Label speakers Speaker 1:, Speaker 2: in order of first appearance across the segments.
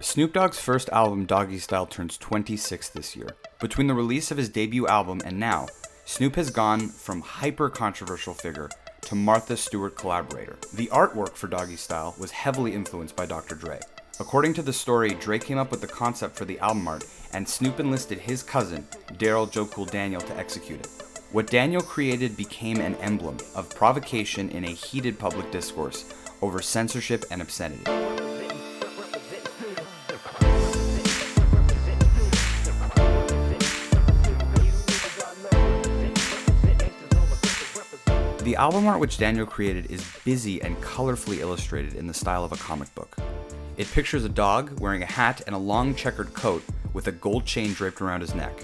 Speaker 1: Snoop Dogg's first album, Doggystyle, turns 26 this year. Between the release of his debut album and now, Snoop has gone from hyper-controversial figure to Martha Stewart collaborator. The artwork for Doggystyle was heavily influenced by Dr. Dre. According to the story, Dre came up with the concept for the album art, and Snoop enlisted his cousin, Daryl Joe Cool Daniel, to execute it. What Daniel created became an emblem of provocation in a heated public discourse over censorship and obscenity. The album art which Daniel created is busy and colorfully illustrated in the style of a comic book. It pictures a dog wearing a hat and a long checkered coat with a gold chain draped around his neck.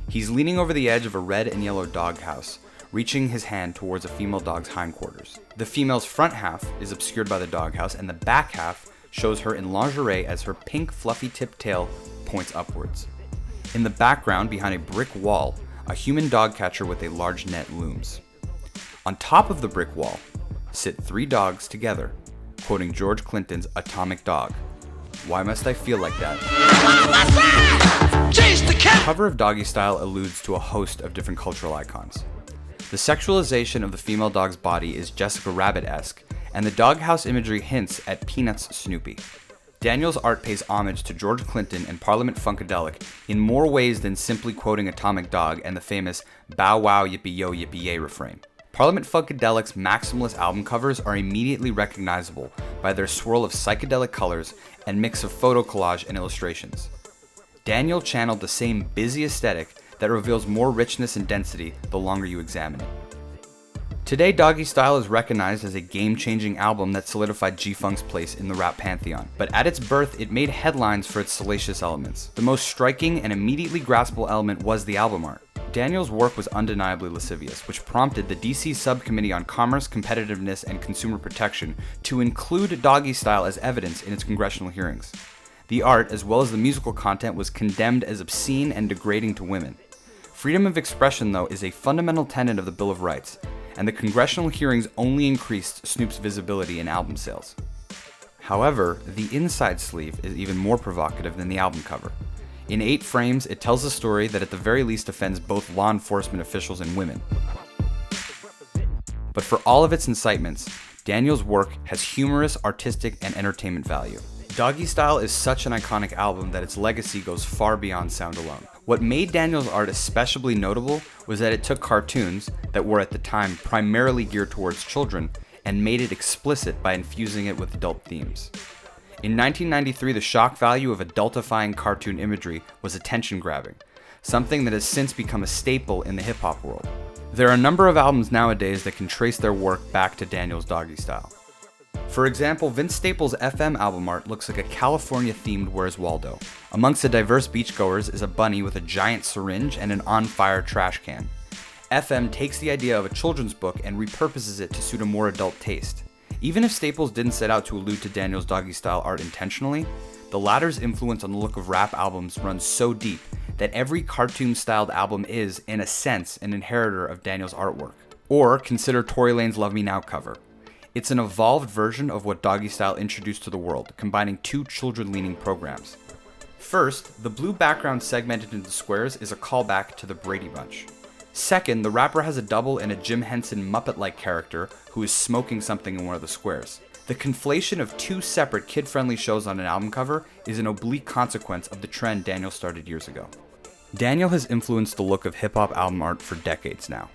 Speaker 1: He's leaning over the edge of a red and yellow doghouse, reaching his hand towards a female dog's hindquarters. The female's front half is obscured by the doghouse, and the back half shows her in lingerie as her pink fluffy tipped tail points upwards. In the background, behind a brick wall, a human dog catcher with a large net looms. On top of the brick wall sit three dogs together, quoting George Clinton's Atomic Dog. Why must I feel like that? The cover of Doggystyle alludes to a host of different cultural icons. The sexualization of the female dog's body is Jessica Rabbit-esque, and the doghouse imagery hints at Peanuts Snoopy. Daniel's art pays homage to George Clinton and Parliament-Funkadelic in more ways than simply quoting Atomic Dog and the famous "Bow Wow Yippee Yo Yippee Yay" refrain. Parliament-Funkadelic's maximalist album covers are immediately recognizable by their swirl of psychedelic colors and mix of photo collage and illustrations. Daniel channeled the same busy aesthetic that reveals more richness and density the longer you examine it. Today, Doggystyle is recognized as a game-changing album that solidified G-Funk's place in the rap pantheon. But at its birth, it made headlines for its salacious elements. The most striking and immediately graspable element was the album art. Daniel's work was undeniably lascivious, which prompted the DC Subcommittee on Commerce, Competitiveness, and Consumer Protection to include Doggystyle as evidence in its congressional hearings. The art, as well as the musical content, was condemned as obscene and degrading to women. Freedom of expression, though, is a fundamental tenet of the Bill of Rights, and the congressional hearings only increased Snoop's visibility in album sales. However, the inside sleeve is even more provocative than the album cover. In 8 frames, it tells a story that at the very least offends both law enforcement officials and women. But for all of its incitements, Daniel's work has humorous, artistic, and entertainment value. Doggystyle is such an iconic album that its legacy goes far beyond sound alone. What made Daniel's art especially notable was that it took cartoons that were at the time primarily geared towards children and made it explicit by infusing it with adult themes. In 1993, the shock value of adultifying cartoon imagery was attention-grabbing, something that has since become a staple in the hip-hop world. There are a number of albums nowadays that can trace their work back to Daniel's Doggystyle. For example, Vince Staples' FM album art looks like a California-themed Where's Waldo. Amongst the diverse beachgoers is a bunny with a giant syringe and an on-fire trash can. FM takes the idea of a children's book and repurposes it to suit a more adult taste. Even if Staples didn't set out to allude to Daniel's Doggystyle art intentionally, the latter's influence on the look of rap albums runs so deep that every cartoon-styled album is, in a sense, an inheritor of Daniel's artwork. Or consider Tory Lanez' Love Me Now cover. It's an evolved version of what Doggystyle introduced to the world, combining 2 children-leaning programs. First, the blue background segmented into squares is a callback to the Brady Bunch. Second, the rapper has a double in a Jim Henson Muppet-like character who is smoking something in one of the squares. The conflation of 2 separate kid-friendly shows on an album cover is an oblique consequence of the trend Daniel started years ago. Daniel has influenced the look of hip-hop album art for decades now.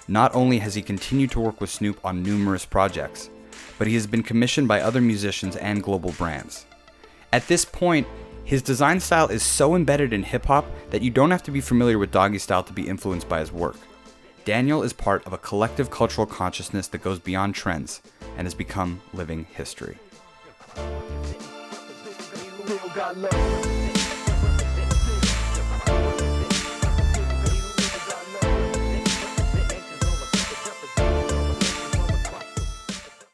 Speaker 1: Not only has he continued to work with Snoop on numerous projects, but he has been commissioned by other musicians and global brands. At this point, his design style is so embedded in hip-hop that you don't have to be familiar with Doggystyle to be influenced by his work. Daniel is part of a collective cultural consciousness that goes beyond trends and has become living history.